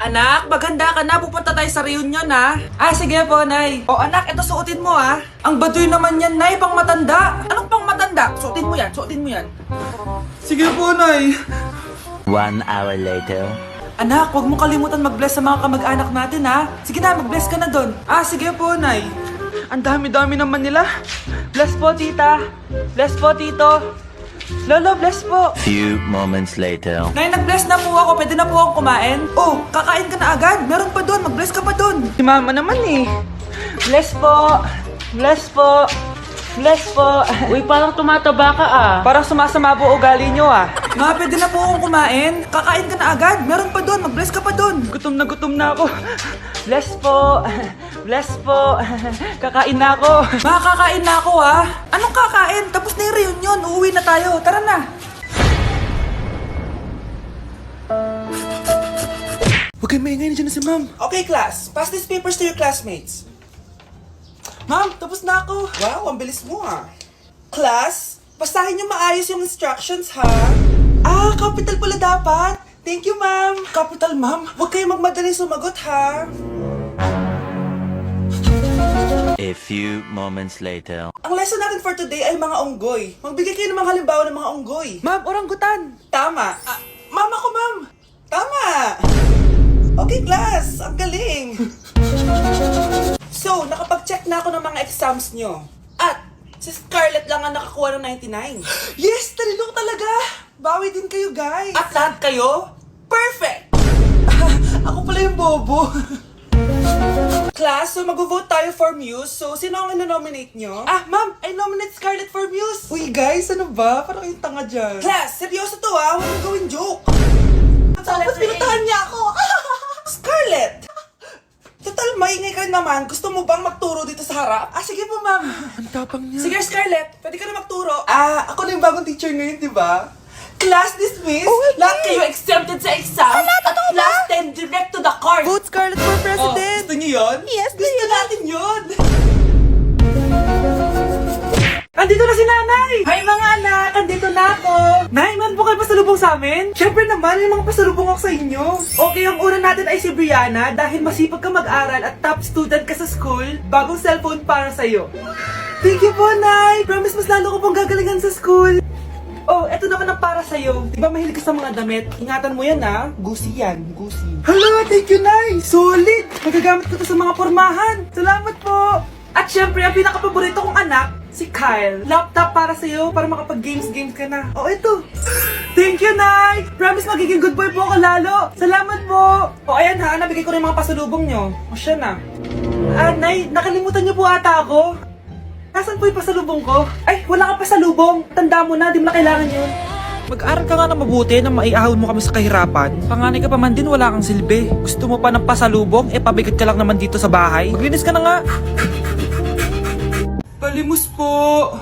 Anak, maghanda ka na. Pupunta tayo sa reunion, ha? Sige po, Nay. O, anak, ito suotin mo, ha? Ang baduy naman yan, Nay. Pang matanda. Anong pang matanda? Suotin mo yan, suotin mo yan. Sige po, Nay. 1 hour later. Anak, huwag mo kalimutan mag-bless sa mga kamag-anak natin, ha? Sige na, mag-bless ka na doon. Sige po, Nay. Ang dami-dami naman nila. Bless po, tita. Bless po, tito. Lolo, bless po. Few moments later. Nay, nag-bless na po ako. Pwede na po akong kumain. Oh, kakain ka na agad. Meron pa doon. Mag-bless ka pa doon. Si mama naman eh. Bless po. Bless po. Bless po. Uy, parang tumataba ka Parang sumasama po ugali nyo Ma, pwede na po akong kumain. Kakain ka na agad. Meron pa doon. Mag-bless ka pa doon. Gutom na ako. Bless po. Bless po. Kakain na ako. Ma, kakain na ako Anong kakain? Tapos na yung reunion. Uuwi na tayo. Tara na. Huwag kayo maingay, nandiyan na si ma'am. Okay, class. Pass these papers to your classmates. Ma'am, tapos na ako. Wow, ang bilis mo Class, basahin niyo maayos yung instructions capital pala dapat. Thank you, ma'am. Capital, ma'am. Huwag kayo magmadali sumagot, A few moments later. Ang lesson natin for today ay mga unggoy. Magbigay kayo ng mga halimbawa ng mga unggoy. Ma'am, oranggutan. Tama. Ma'am ako, ma'am. Tama. Okay, class. Ang galing. So, nakapag-check na ako ng mga exams nyo. At, si Scarlett lang ang nakakuha ng 99. Yes! Talino talaga! Bawi din kayo, guys. At lahat kayo? Perfect! Ako pala yung bobo. Class, so mag-vote tayo for Muse. So, sino ang ino-nominate nyo? Ma'am, I nominate Scarlett for Muse. Uy, guys, ano ba? Parang yung tanga dyan. Class, seryoso to Huwag mong gawin joke. Tapos pinutahan niya ako. Scarlett! Total, maingay ka naman. Gusto mo bang magturo dito sa harap? Sige po, ma'am. Ang tapang niya. Sige, Scarlett. Pwede ka na magturo. Ako na yung bagong teacher ngayon, di ba? Class dismissed. Lahat kayo exempted sa exam. At class 10 direct to the court. Vote Scarlett for president. Gusto niyo yun? Yes, gusto natin yun. Andito na si Nanay! Hi mga anak! Andito na ako! Nay, man po kayo pasalubong sa amin? Siyempre naman, yung mga pasalubong ako sa inyo. Okay, ang una natin ay si Brianna dahil masipag ka mag-aral at top student ka sa school, bagong cellphone para sa'yo. Thank you po, Nay! Promise mas lalo ko pong gagalingan sa school. Eto naman ang para sa'yo. Di ba mahilig ka sa mga damit? Ingatan mo yan Gucci yan, Gucci. Hala, thank you, Nay! Solid! Magagamit ko to sa mga pormahan. Salamat po! At syempre, ang pinaka-paborito kong anak, si Kyle. Laptop para sa'yo, para makapag-games ka na. Ito. Thank you, Nay! Promise magiging good boy po ako lalo. Salamat po. Ayan nabigay ko rin mga pasalubong nyo. Siya na. Nay, nakalimutan niyo po ata ako. Nasaan po yung pasalubong ko? Ay, wala kang pasalubong. Tanda mo na, di mo na kailangan yun. Mag-aral ka nga na mabuti na maiahon mo kami sa kahirapan. Panganay ka pa man din, wala kang silbi. Gusto mo pa ng pasalubong? Pabigat ka lang naman dito sa bahay. Maglinis ka na nga. Palimus po.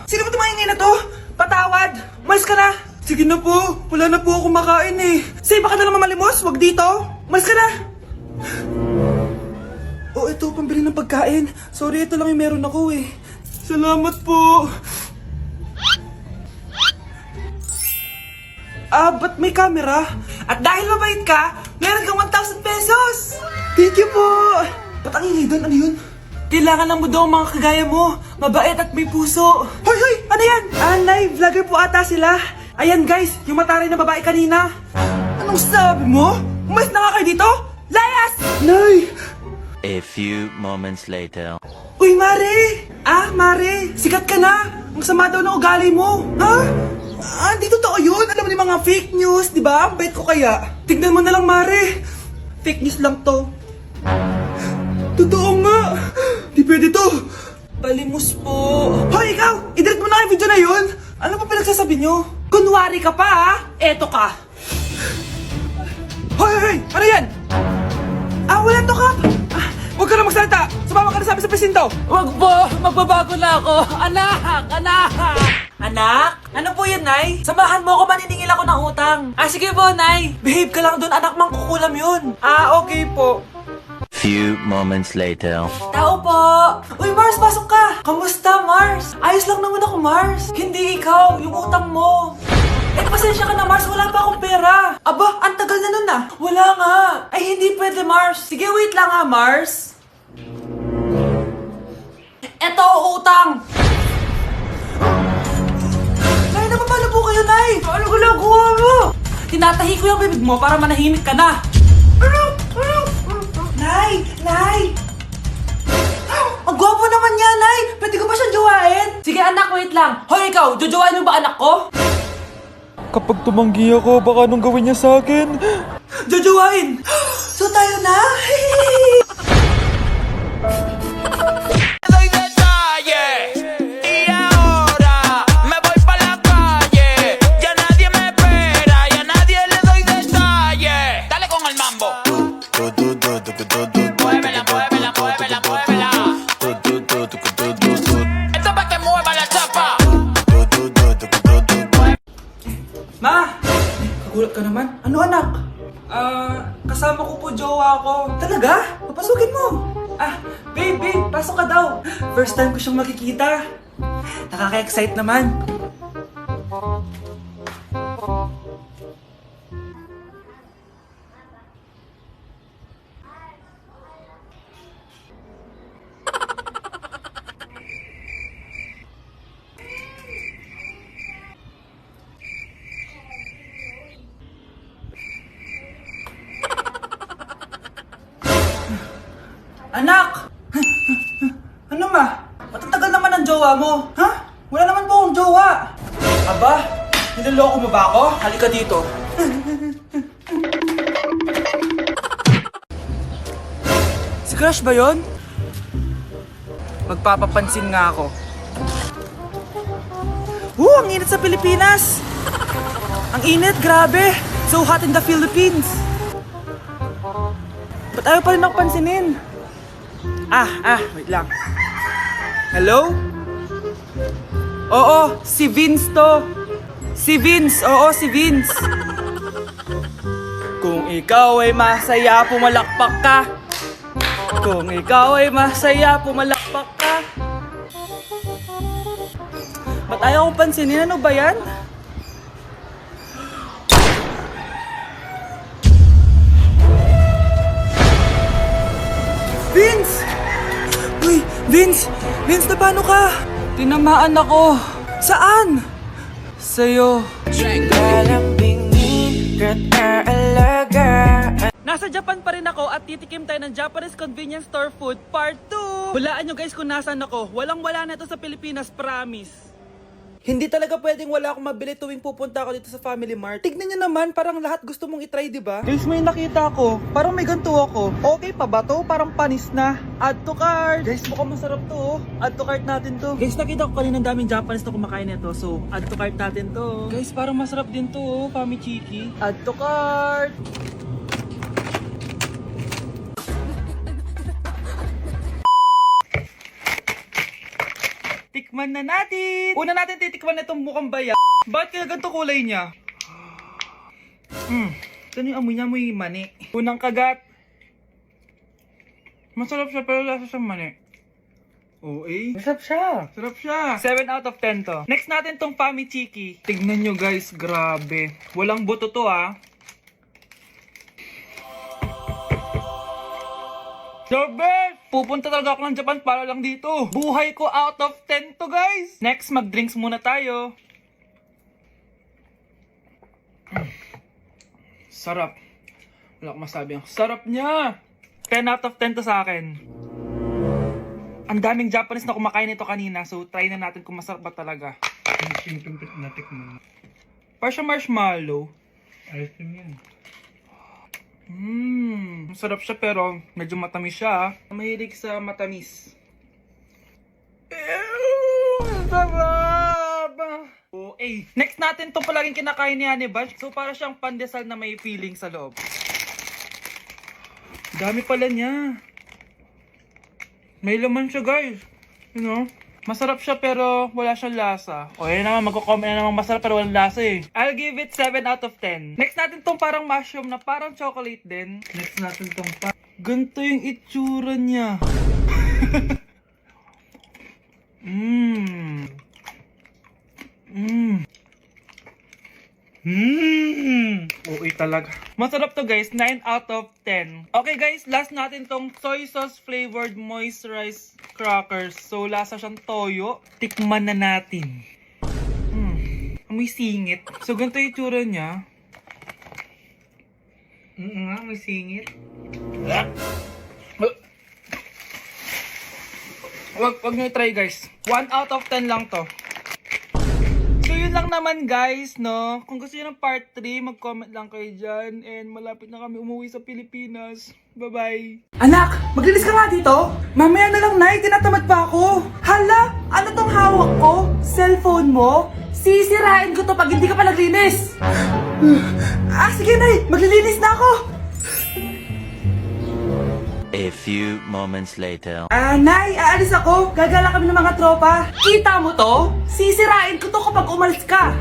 Sino ba tumahingay na to? Patawad. Malis ka na. Sige na po. Wala na po ako makain Say, baka na lang mamalimos. Wag dito. Malis ka na. Ito, pambili ng pagkain. Sorry, ito lang yung meron ako Salamat po. Ba't may camera? At dahil mabait ka, meron kang 1,000 pesos. Thank you po. Ba't ang ingay doon? Ano yun? Kailangan lang mo daw ang mga kagaya mo. Mabait at may puso. Hoy! Ano yan? Nay, vlogger po ata sila. Ayan guys, yung mataray na babae kanina. Anong sabi mo? Umayos na nga kayo dito? Layas! Nay! A few moments later. Uy, Mare! Mare, sikat ka na. Ang sama daw ng ugali mo. Di totoo yun. Alam mo yung mga fake news, di ba? Ang bait ko kaya. Tignan mo na lang, Mare. Fake news lang to. Totoo nga. Di pwede to. Palimus po. Hoy, ikaw! I-delete mo na yung video na yun. Ano pa pinagsasabi nyo? Kunwari ka pa, Eto ka. Hoy! Ano yan? Wala to, Kap. Huwag ka na magsalita. Sumama ka na sa amin sa presinto. Wag po, magbabago na ako. Anak! Anak? Ano po yan, Nay? Samahan mo ako, maniningil ako ng utang. Sige po, Nay. Behave ka lang doon, anak, mangkukulam yun. Okay po. Few moments later. Tao po! Uy, Mars, pasok ka! Kamusta, Mars? Ayos lang naman ako, Mars. Hindi ikaw, yung utang mo. Eh, pasensya ka na, Mars. Wala pa akong pera. Aba, ang tagal na nun ah. Wala nga. Ay, hindi pwede, Mars. Sige, wait lang ha, Mars. Eto, utang. Nay, napapalo po kayo, Nay. Ano ginagawa mo? Tinatahi ko yung bibig mo para manahimik ka na. Nay! Nay! Ang gwapo naman niya, Nay! Pwede ko ba siyang jowain? Sige, anak, wait lang. Hoy, ikaw, jojowain mo ba anak ko? Kapag tumanggi ako, baka anong gawin niya sa akin? Jojowain! So tayo na? Doy detalles y ahora me voy pa la calle. Ya nadie me espera, ya nadie le doy detalles. Dale con el mambo. Muévela, muévela, muévela, muévela. Esto es pa' que mueva la chapa. Ma! Kagulat ka naman. Ano, anak? Kasama ko po jowa ko. Talaga? Papasukin mo. Babe, pasok ka daw. First time ko siyang makikita. Nakaka-excite naman. Anak! Ano ma? Matatagal naman ang jowa mo. Ha? Wala naman po akong jowa. Aba, niloloko mo ba ako? Halika dito. Si Crush ba yun? Magpapapansin nga ako. Ang init sa Pilipinas! Ang init, grabe! So hot in the Philippines! Ba't ayaw pa rin ako pansinin? Wait lang. Hello? Oo, si Vince to. Si Vince, oo, si Vince. Kung ikaw ay masaya, pumalakpak ka. Kung ikaw ay masaya, pumalakpak ka. Ba't ayaw ko pansinin? Ano ba yan? Vince! Uy, Vince! Vince, na paano ka? Tinamaan ako. Saan? Sa'yo. Nasa Japan pa rin ako at titikim tayo ng Japanese convenience store food part 2. Hulaan nyo guys kung nasaan ako. Walang-wala na ito sa Pilipinas, promise. Hindi talaga pwedeng wala akong mabili tuwing pupunta ako dito sa Family Mart. Tignan nyo naman, parang lahat gusto mong itry, di ba? Guys, may nakita ko. Parang may ganito ako. Okay pa ba to? Parang panis na. Add to cart. Guys, mukhang masarap to. Oh. Add to cart natin to. Guys, nakita ko kanina daming Japanese na kumakain nito. So, add to cart natin to. Guys, parang masarap din to. Oh. Famichiki. Add to cart. Tikman na natin! Una natin titikman na itong mukhang baya. Bakit kaya ganito kulay niya? Ito yung amoy niya, amoy mani. Unang kagat. Masarap siya pero lasa siyang mani. Masarap siya. Sarap siya. 7 out of 10 to. Next natin tong Famichiki. Tignan nyo guys, grabe. Walang buto to The best! Pupunta talaga ako ng Japan para lang dito. Buhay ko out of 10 to guys. Next, mag-drinks muna tayo. Sarap. Wala akong masabi. Ang sarap niya. 10 out of 10 to sa akin. Ang daming Japanese na kumakain nito kanina. So, try na natin kung masarap ba talaga. Parang siya marshmallow. Ayos din yan. Masarap siya pero medyo matamis siya. Mahilig sa matamis. Sarap! Next natin itong palaging kinakain ni Honey Bunch. So para siyang pandesal na may feeling sa loob. Dami pala niya. May laman siya guys. You know? Masarap siya pero wala siyang lasa. O yun naman, magko-comment na naman masarap pero walang lasa eh. I'll give it 7 out of 10. Next natin tong parang mushroom na parang chocolate din. Next natin tong ganito yung itsura niya. Uy talaga. Masarap to guys, 9 out of 10. Okay guys, last natin tong soy sauce flavored moisturized crackers. So lasa siyang toyo. Tikman na natin. Amoy singit. So ganito yung tsura niya. Nga, may singit. Wag nyo try guys. 1 out of 10 lang to. So yun lang naman guys, no? Kung gusto nyo ng part 3, mag-comment lang kayo dyan. And malapit na kami umuwi sa Pilipinas. Bye-bye! Anak, maglinis ka nga dito. Mamaya na lang, Nay. Tinatamad pa ako. Hala, ano tong hawak ko? Cellphone mo? Sisirain ko to pag hindi ka pa naglinis. Sige, Nay. Maglilinis na ako. A few moments later. Nay, aalis ako. Gagala kami ng mga tropa. Kita mo to? Sisirain ko to kapag umalis ka.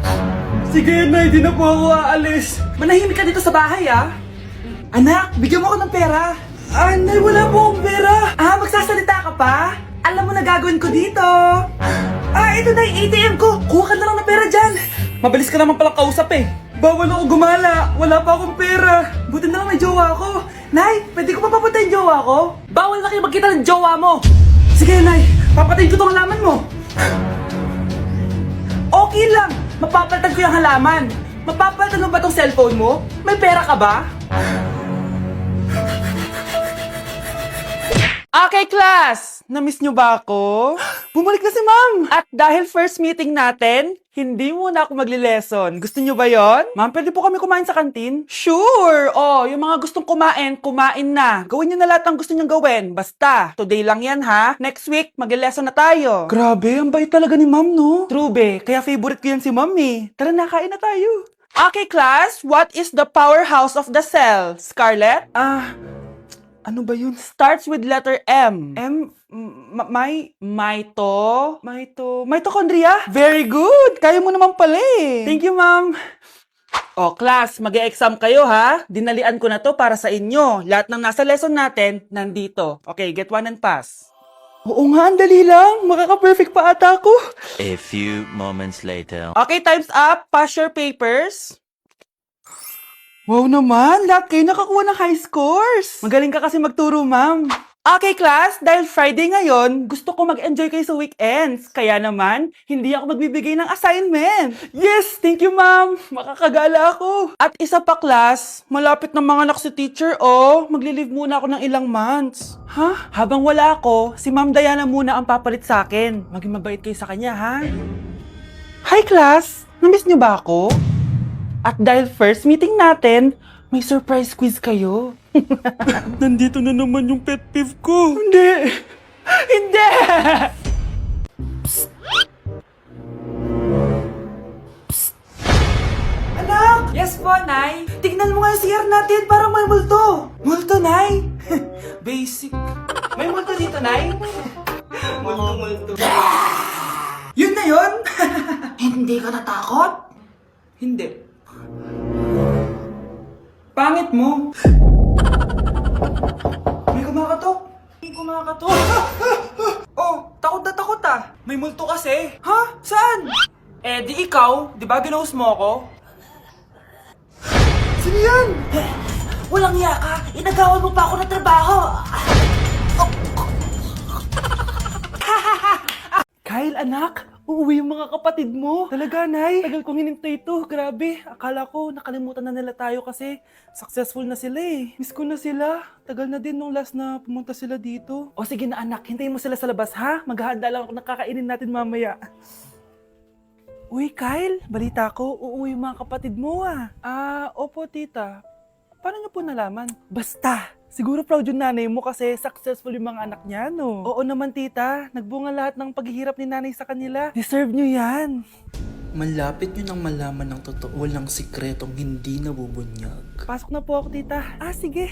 Sige, Nay. Di na po ako aalis. Manahimik ka dito sa bahay, ah. Anak, bigyan mo ako ng pera. Nay, wala po akong pera. Magsasalita ka pa? Alam mo na gagawin ko dito. Ito na yung ATM ko. Kuha ka na lang ng pera dyan. Mabilis ka naman palang kausap eh. Bawal ako gumala. Wala pa akong pera. Buti na lang may jowa ko. Nay, pwede ko pa papatay yung jowa ko? Bawal na kayo magkita ng jowa mo. Sige, Nay. Papatayin ko tong halaman mo. Okay lang. Mapapalitan ko yung halaman. Mapapalitan mo ba tong cellphone mo? May pera ka ba? Okay, class! Namiss nyo ba ako? Bumalik na si ma'am! At dahil first meeting natin, hindi muna ako magli-lesson. Gusto nyo ba yon? Ma'am, pwede po kami kumain sa kantin? Sure! Yung mga gustong kumain, kumain na. Gawin nyo na lahat ng gusto nyong gawin. Basta, today lang yan ha. Next week, magli-lesson na tayo. Grabe, ang bait talaga ni ma'am, no? True, be. Kaya favorite ko yan si ma'am eh. Tara na, kain na tayo. Okay, class. What is the powerhouse of the cell? Scarlett? Ano ba yun? Starts with letter M. Mitochondria? Very good! Kaya mo naman pala eh. Thank you, ma'am. Class, mag-e-exam kayo ha. Dinalian ko na to para sa inyo. Lahat ng nasa lesson natin, nandito. Okay, get one and pass. Oo nga, ang dali lang. Makaka-perfect pa ata ako. A few moments later. Okay, time's up. Pass your papers. Wow naman, lahat kayo nakakuha ng high scores. Magaling ka kasi magturo, ma'am. Okay, class, dahil Friday ngayon, gusto ko mag-enjoy kayo sa weekends. Kaya naman, hindi ako magbibigay ng assignment. Yes, thank you, ma'am. Makakagala ako. At isa pa, class, malapit na mga anak si teacher, magli-leave muna ako ng ilang months. Ha? Habang wala ako, si Ma'am Diana muna ang papalit sa akin. Maging mabait kayo sa kanya, ha? Hi, class. Namiss niyo ba ako? At dahil first meeting natin, may surprise quiz kayo. Nandito na naman yung pet peeve ko. Hindi! Hindi! Anak! Yes po, Nay. Tignan mo nga yung CR natin, parang may multo. Multo, Nay? Basic. May multo dito, Nay? Multo. Yun na yun? Hindi ka natakot? Hindi. Pangit mo. May kumakatok. Takot na takot ah. May multo kasi. Ha? Saan? Di ikaw. Di ba ginost mo ako? Sino yan? Walang iya ka. Inagawan mo pa ako ng trabaho. Kyle, anak. Uuwi yung mga kapatid mo. Talaga, Nay? Tagal kong hinintay ito. Grabe. Akala ko nakalimutan na nila tayo kasi successful na sila eh. Miss ko na sila. Tagal na din nung last na pumunta sila dito. O sige na anak, hintayin mo sila sa labas ha. Maghahanda lang ako ng kakainin natin mamaya. Uy, Kyle. Balita ko, uuwi yung mga kapatid mo ah. Opo tita. Paano niyo po nalaman? Basta! Siguro proud yung nanay mo kasi successful yung mga anak niya, no? Oo naman, tita. Nagbunga lahat ng paghihirap ni nanay sa kanila. Deserve nyo yan. Malapit nyo nang malaman ng totoo walang sikretong hindi nabubunyag. Pasok na po ako, tita. Sige.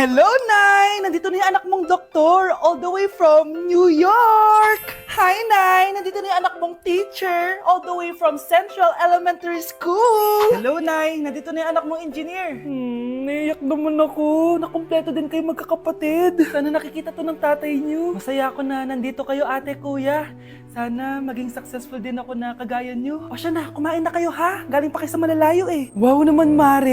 Hello, Nay! Nandito na yung anak mong doktor, all the way from New York! Hi, Nay! Nandito na yung anak mong teacher, all the way from Central Elementary School! Hello, Nay! Nandito na yung anak mong engineer. Naiyak naman ako. Nakumpleto din kayo magkakapatid. Sana nakikita to ng tatay niyo. Masaya ako na nandito kayo, ate, kuya. Sana maging successful din ako na kagaya niyo. O siya na, kumain na kayo ha? Galing pa kayo sa malalayo eh. Wow naman, Mare.